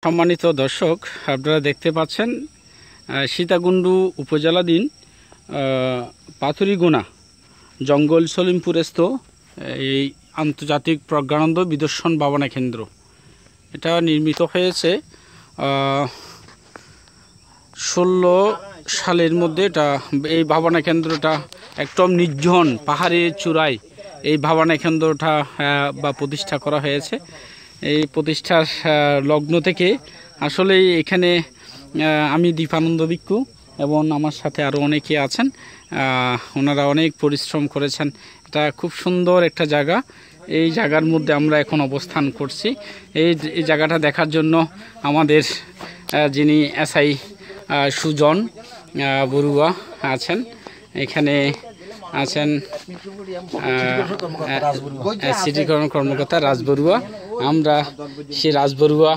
সম্মানিত দর্শক, আপনারা দেখতে পাচ্ছেন সীতাকুণ্ড উপজেলাধীন পাথুরিগোনা জঙ্গল সলিমপুরস্থ এই আন্তর্জাতিক প্রজ্ঞানন্দ বিদর্শন ভাবনা কেন্দ্র। এটা নির্মিত হয়েছে 16 সালের মধ্যে। এই ভাবনা কেন্দ্রটা একদম নির্জন পাহাড়ের চূড়ায় এই ভাবনা কেন্দ্রটা বা প্রতিষ্ঠা করা হয়েছে। এই প্রতিষ্ঠার লগ্ন থেকে আসলে এখানে আমি দীপানন্দ ভিক্ষু এবং আমার সাথে আরও অনেকে আছেন, ওনারা অনেক পরিশ্রম করেছেন। এটা খুব সুন্দর একটা জায়গা। এই জায়গার মধ্যে আমরা এখন অবস্থান করছি। এই জায়গাটা দেখার জন্য আমাদের যিনি এসআই সুজন বড়ুয়া আছেন, এখানে আছেন সিটি কর্মকর্তা রাজবড়ুয়া। আমরা সেই রাজবড়ুয়া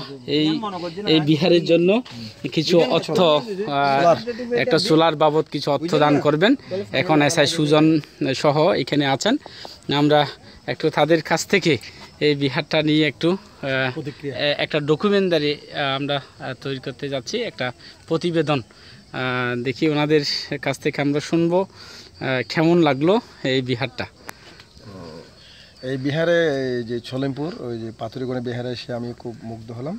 এই বিহারের জন্য কিছু অর্থ, একটা সোলার বাবদ কিছু অর্থ দান করবেন। এখন এসআই সুজন সহ এখানে আছেন। আমরা একটু তাদের কাছ থেকে এই বিহারটা নিয়ে একটা ডকুমেন্টারি আমরা তৈরি করতে যাচ্ছি, একটা প্রতিবেদন। দেখি ওনাদের কাছ থেকে আমরা শুনবো কেমন লাগলো এই বিহারটা। এই বিহারে যে সলিমপুর ওই যে পাথুরিগোনা বিহারে এসে আমি খুব মুগ্ধ হলাম,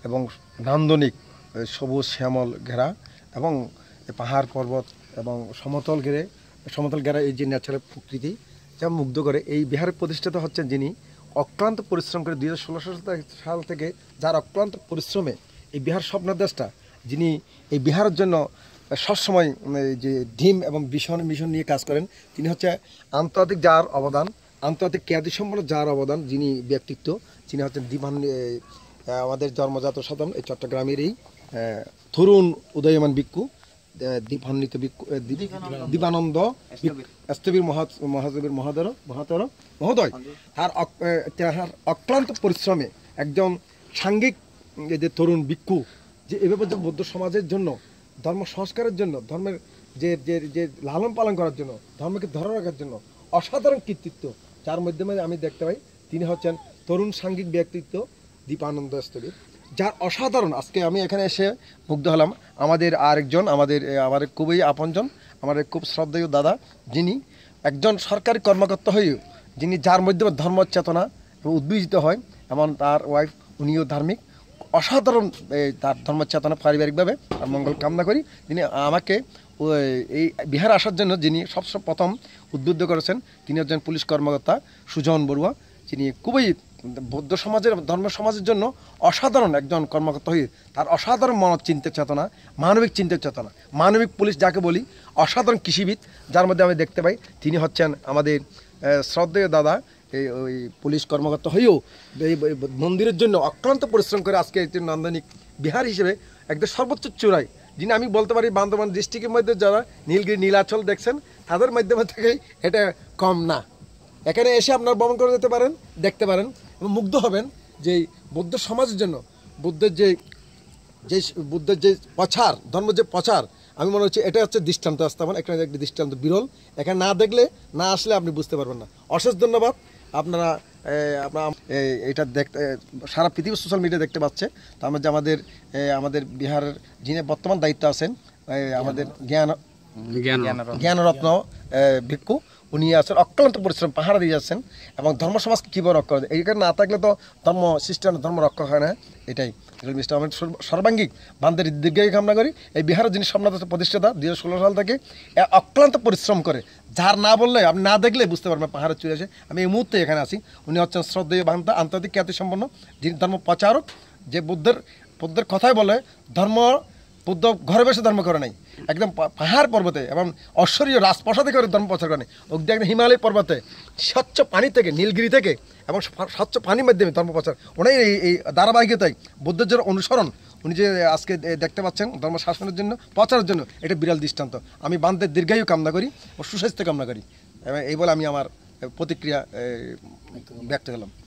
এবং নান্দনিক সবুজ শ্যামল ঘেরা এবং পাহাড় পর্বত এবং সমতল ঘেরা এই যে ন্যাচারাল প্রকৃতি যা মুগ্ধ করে। এই বিহারের প্রতিষ্ঠিত হচ্ছেন যিনি অক্লান্ত পরিশ্রম করে 2016 সাল থেকে, যার অক্লান্ত পরিশ্রমে এই বিহার স্বপ্নদ্রষ্টা, যিনি এই বিহারের জন্য সবসময় যে ডিম এবং মিশন নিয়ে কাজ করেন, তিনি হচ্ছে আন্তর্জাতিক যার অবদান, আন্তর্জাতিক খ্যাতি সম্পন্ন যার অবদান, যিনি ব্যক্তিত্ব, যিনি হচ্ছেন আমাদের জন্মজাত সাধারণ এই চট্টগ্রামের এই তরুণ উদয়মান ভিক্ষু দীপানন্দ স্থবির মহোদয়। তার অক্লান্ত পরিশ্রমে একজন সাংঘিক যে তরুণ ভিক্ষু, যে এভাবে যে বৌদ্ধ সমাজের জন্য, ধর্ম সংস্কারের জন্য, ধর্মের যে লালন পালন করার জন্য, ধর্মকে ধরে রাখার জন্য অসাধারণ কৃতিত্ব যার মাধ্যমে আমি দেখতে পাই, তিনি হচ্ছেন তরুণ সাংঘিক ব্যক্তিত্ব দীপানন্দ স্থবির, যার অসাধারণ। আজকে আমি এখানে এসে মুগ্ধ হলাম। আমাদের আরেকজন আমাদের খুবই আপনজন, আমাদের খুব শ্রদ্ধেয় দাদা, যিনি একজন সরকারি কর্মকর্তা হয়েও যিনি যার মাধ্যমে ধর্ম চেতনা উদ্ভিজিত হয়, এমন তার ওয়াইফ, উনিও ধার্মিক, অসাধারণ তার ধর্ম চেতনা পারিবারিকভাবে আর মঙ্গল কামনা করি। তিনি আমাকে এই বিহারে আসার জন্য যিনি সবসময় প্রথম উদ্বুদ্ধ করেছেন, তিনি একজন পুলিশ কর্মকর্তা সুজন বড়ুয়া, যিনি খুবই বৌদ্ধ সমাজের ধর্ম সমাজের জন্য অসাধারণ একজন কর্মকর্তা হয়ে তার অসাধারণ মনত চিন্তা চেতনা, মানবিক চিন্তা চেতনা, মানবিক পুলিশ যাকে বলি, অসাধারণ কৃষিবিদ যার মধ্যে আমি দেখতে পাই, তিনি হচ্ছেন আমাদের শ্রদ্ধেয় দাদা। ওই পুলিশ কর্মকর্তা হয়েও এই মন্দিরের জন্য অক্লান্ত পরিশ্রম করে আজকে একটি নান্দনিক বিহার হিসেবে একদম সর্বোচ্চ চূড়ায়, যিনি আমি বলতে পারি বান্দরবান ডিস্ট্রিক্টের মধ্যে যারা নীলগিরি নীলাচল দেখছেন, তাদের মাধ্যমে থেকেই এটা কম না। এখানে এসে আপনারা ভ্রমণ করে যেতে পারেন, দেখতে পারেন এবং মুগ্ধ হবেন যে বৌদ্ধ সমাজের জন্য বুদ্ধের যে প্রচার, ধর্ম যে প্রচার, আমি মনে হচ্ছে এটা হচ্ছে দৃষ্টান্ত স্থাপন, একটা দৃষ্টান্ত বিরল। এখানে না দেখলে, না আসলে আপনি বুঝতে পারবেন না। অশেষ ধন্যবাদ। আপনারা এটা দেখতে সারা পৃথিবীর সোশ্যাল মিডিয়া দেখতে পাচ্ছে। তার মধ্যে আমাদের বিহারের যিনি বর্তমান দায়িত্ব আছেন, আমাদের জ্ঞানরত্ন ভিক্ষু, উনি আছেন অক্লান্ত পরিশ্রম, পাহাড় দিয়ে যাচ্ছেন এবং ধর্ম সমাজকে কীভাবে রক্ষা করে। এইখানে না থাকলে তো ধর্ম সিস্টেম, ধর্ম রক্ষা হয় না। এটাই আমার সর্বাঙ্গিক বান্ধের দীর্ঘায়ু কামনা করি। এই বিহারের যিনি স্বপ্নদ্রষ্টা প্রতিষ্ঠাতা 2016 সাল থেকে অক্লান্ত পরিশ্রম করে, যার না বললে, আপনি না দেখলে বুঝতে পারবেন পাহাড়ের চূড়ে এসে আমি এই মুহূর্তে এখানে আছি। উনি হচ্ছেন শ্রদ্ধেয় বান্ধা, আন্তর্জাতিক খ্যাতি সম্পন্ন, যিনি ধর্ম প্রচারক, যে বুদ্ধের কথাই বলে বুদ্ধ ঘরে বসে ধর্ম করে নাই, একদম পাহাড় পর্বতে এবং ঐশ্বরীয় রাজপ্রাসাদে করে ধর্ম প্রচার করে। ওকে একদম হিমালয় পর্বতে স্বচ্ছ পানি থেকে, নীলগিরি থেকে এবং স্বচ্ছ পানির মাধ্যমে ধর্ম প্রচার। ওনাই এই ধারাবাহিকতায় বুদ্ধের যে অনুসরণ, উনি যে আজকে দেখতে পাচ্ছেন ধর্ম শাসনের জন্য, প্রচারের জন্য, এটা বিরাল দৃষ্টান্ত। আমি বান্ধের দীর্ঘায়ু কামনা করি ও সুস্বাস্থ্য কামনা করি, এবং এই বলে আমি আমার প্রতিক্রিয়া ব্যক্ত করলাম।